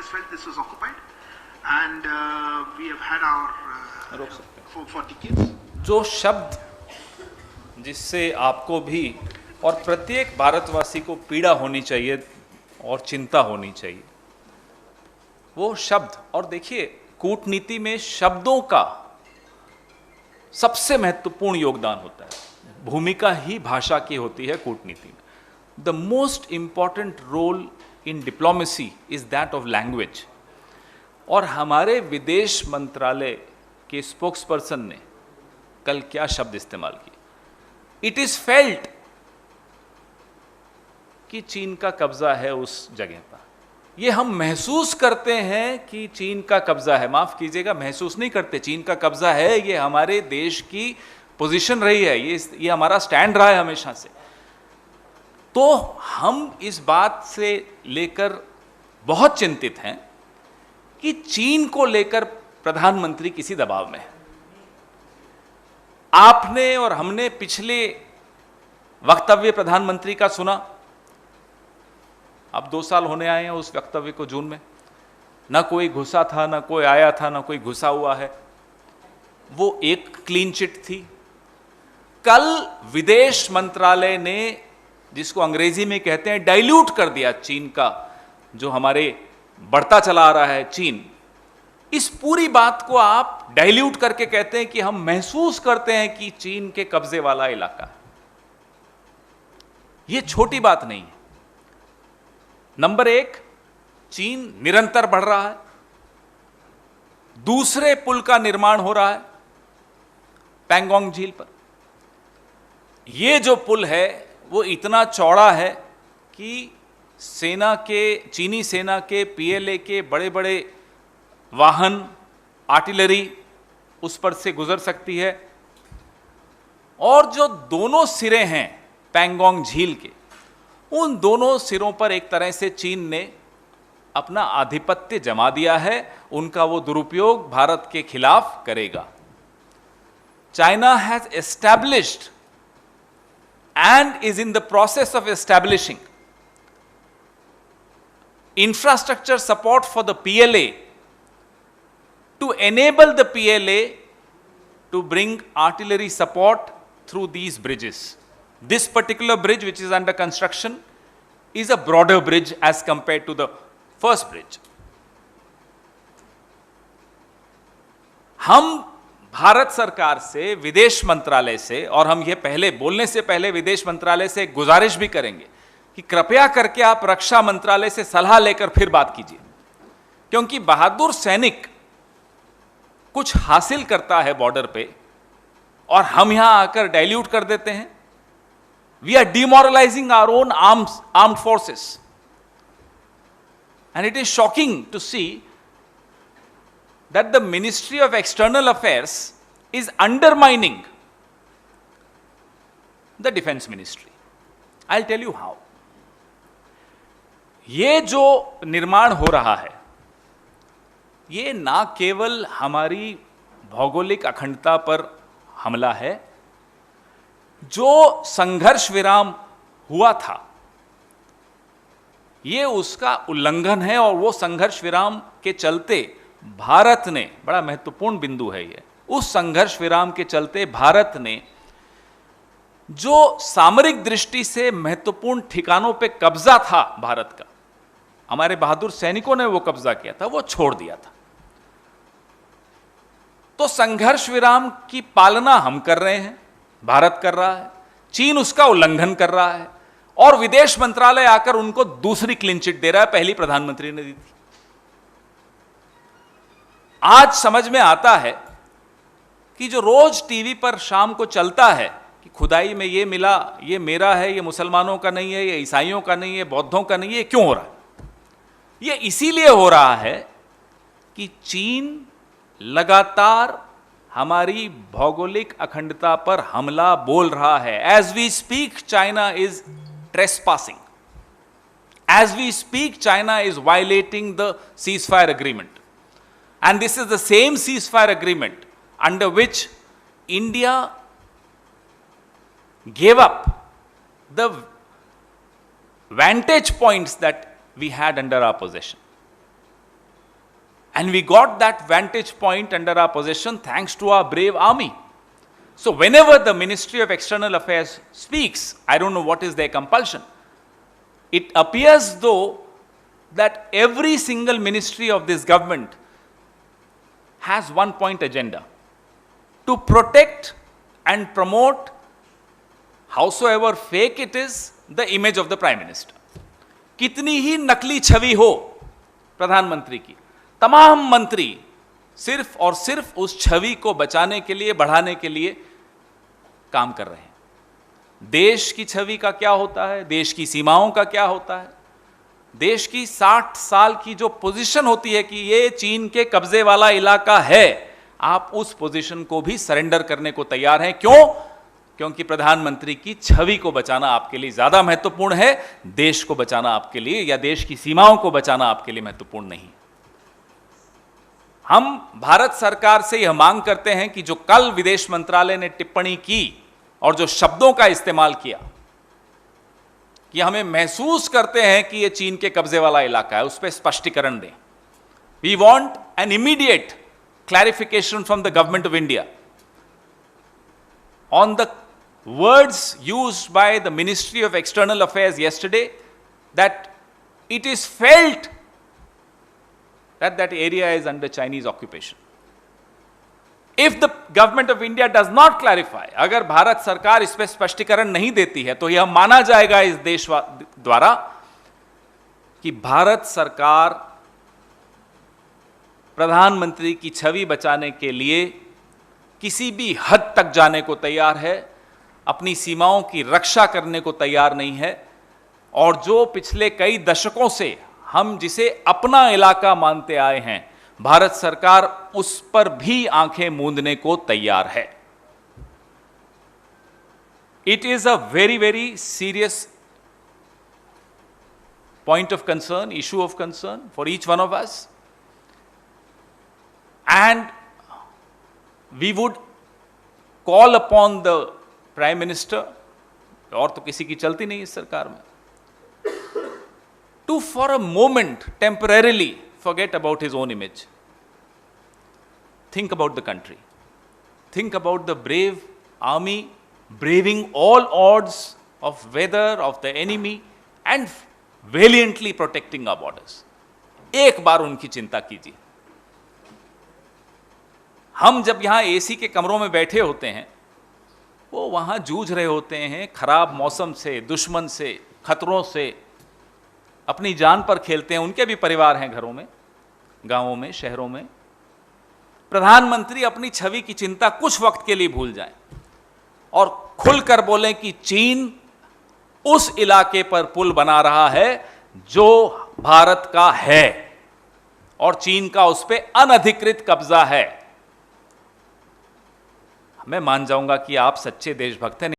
always felt this was occupied, and we have had our for decades. जो शब्द जिससे आपको भी और प्रत्येक भारतवासी को पीड़ा होनी चाहिए और चिंता होनी चाहिए, वो शब्द, और देखिए कूटनीति में शब्दों का सबसे महत्वपूर्ण योगदान होता है। भूमिका ही भाषा की होती है कूटनीति में। The most important role in diplomacy is that of language. और हमारे विदेश मंत्रालय के स्पोक्स पर्सन ने कल क्या शब्द इस्तेमाल किए? इट इज फेल्ट कि चीन का कब्जा है उस जगह पर। ये हम महसूस करते हैं कि चीन का कब्जा है, माफ कीजिएगा, महसूस नहीं करते, चीन का कब्जा है। ये हमारे देश की पोजीशन रही है, ये हमारा स्टैंड रहा है हमेशा से। तो हम इस बात से लेकर बहुत चिंतित हैं कि चीन को लेकर प्रधानमंत्री किसी दबाव में है। आपने और हमने पिछले वक्तव्य प्रधानमंत्री का सुना, अब 2 साल होने आए हैं उस वक्तव्य को, जून में ना कोई घुसा था, ना कोई आया था, ना कोई घुसा हुआ है। वो एक क्लीन चिट थी। कल विदेश मंत्रालय ने, जिसको अंग्रेजी में कहते हैं, डाइल्यूट कर दिया चीन का, जो हमारे बढ़ता चला आ रहा है चीन। इस पूरी बात को आप डाइल्यूट करके कहते हैं कि हम महसूस करते हैं कि चीन के कब्जे वाला इलाका है। यह छोटी बात नहीं है। नंबर 1, चीन निरंतर बढ़ रहा है। दूसरे पुल का निर्माण हो रहा है पैंगोंग झील पर। यह जो पुल है वो इतना चौड़ा है कि चीनी सेना के पीएलए के बड़े बड़े वाहन, आर्टिलरी उस पर से गुजर सकती है। और जो दोनों सिरे हैं पैंगोंग झील के, उन दोनों सिरों पर एक तरह से चीन ने अपना आधिपत्य जमा दिया है। उनका वो दुरुपयोग भारत के खिलाफ करेगा। China has established and is in the process of establishing infrastructure support for the PLA to enable the PLA to bring artillery support through these bridges. This particular bridge, which is under construction, is a broader bridge as compared to the first bridge. हम भारत सरकार से, विदेश मंत्रालय से, और हम ये पहले बोलने से पहले विदेश मंत्रालय से गुजारिश भी करेंगे कि कृपया करके आप रक्षा मंत्रालय से सलाह लेकर फिर बात कीजिए, क्योंकि बहादुर सैनिक कुछ हासिल करता है बॉर्डर पे और हम यहां आकर डाइल्यूट कर देते हैं। We are demoralising our own armed forces, and it is shocking to see that the Ministry of External Affairs is undermining the Defense Ministry. I'll tell you how. ये जो निर्माण हो रहा है, ये ना केवल हमारी भौगोलिक अखंडता पर हमला है। जो संघर्ष विराम हुआ था, ये उसका उल्लंघन है। और वो संघर्ष विराम के चलते भारत ने, बड़ा महत्वपूर्ण बिंदु है ये, उस संघर्ष विराम के चलते भारत ने जो सामरिक दृष्टि से महत्वपूर्ण ठिकानों पे कब्जा था भारत का, हमारे बहादुर सैनिकों ने वो कब्जा किया था, वो छोड़ दिया था। तो संघर्ष विराम की पालना हम कर रहे हैं, भारत कर रहा है, चीन उसका उल्लंघन कर रहा है, और विदेश मंत्रालय आकर उनको दूसरी क्लीन चिट दे रहा है। पहली प्रधानमंत्री ने दी थी। आज समझ में आता है कि जो रोज टीवी पर शाम को चलता है कि खुदाई में ये मिला, ये मेरा है, ये मुसलमानों का नहीं है, ये ईसाइयों का नहीं है, बौद्धों का नहीं है, क्यों हो रहा है? ये इसीलिए हो रहा है कि चीन लगातार हमारी भौगोलिक अखंडता पर हमला बोल रहा है। As we speak China is trespassing, as we speak China is violating the ceasefire agreement, and this is the same ceasefire agreement under which India gave up the vantage points that we had under our possession. And we got that vantage point under our possession thanks to our brave army. So whenever the Ministry of External Affairs speaks, I don't know what is their compulsion. It appears though that every single ministry of this government has one point agenda: to protect and promote, howsoever fake it is, the image of the Prime Minister. कितनी ही नकली छवि हो प्रधानमंत्री की, तमाम मंत्री सिर्फ और सिर्फ उस छवि को बचाने के लिए, बढ़ाने के लिए काम कर रहे हैं। देश की छवि का क्या होता है, देश की सीमाओं का क्या होता है, देश की 60 साल की जो पोजीशन होती है कि ये चीन के कब्जे वाला इलाका है, आप उस पोजीशन को भी सरेंडर करने को तैयार हैं। क्यों? क्योंकि प्रधानमंत्री की छवि को बचाना आपके लिए ज्यादा महत्वपूर्ण है, देश को बचाना आपके लिए या देश की सीमाओं को बचाना आपके लिए महत्वपूर्ण नहीं। हम भारत सरकार से यह मांग करते हैं कि जो कल विदेश मंत्रालय ने टिप्पणी की और जो शब्दों का इस्तेमाल किया कि हमें महसूस करते हैं कि यह चीन के कब्जे वाला इलाका है, उस पर स्पष्टीकरण दें। We want an immediate clarification from the government of India on the words used by the Ministry of External Affairs yesterday, that it is felt that that area is under Chinese occupation. If the government of India does not clarify, अगर भारत सरकार इस पर स्पष्टीकरण नहीं देती है तो यह माना जाएगा इस देश द्वारा कि भारत सरकार प्रधानमंत्री की छवि बचाने के लिए किसी भी हद तक जाने को तैयार है, अपनी सीमाओं की रक्षा करने को तैयार नहीं है, और जो पिछले कई दशकों से हम जिसे अपना इलाका मानते आए हैं, भारत सरकार उस पर भी आंखें मूंदने को तैयार है। It is a very very serious point of concern, issue of concern for each one of us, and we would call upon the Prime Minister, और तो किसी की चलती नहीं इस सरकार में, to for a moment temporarily forget about his own image. Think about the country. Think about the brave army braving all odds of weather, of the enemy, and valiantly protecting our borders. एक बार उनकी चिंता कीजिए। हम जब यहां AC के कमरों में बैठे होते हैं, वो वहां जूझ रहे होते हैं खराब मौसम से, दुश्मन से, खतरों से, अपनी जान पर खेलते हैं। उनके भी परिवार हैं घरों में, गांवों में, शहरों में। प्रधानमंत्री अपनी छवि की चिंता कुछ वक्त के लिए भूल जाएं और खुलकर बोलें कि चीन उस इलाके पर पुल बना रहा है जो भारत का है और चीन का उस पर अनधिकृत कब्जा है। मैं मान जाऊंगा कि आप सच्चे देशभक्त हैं।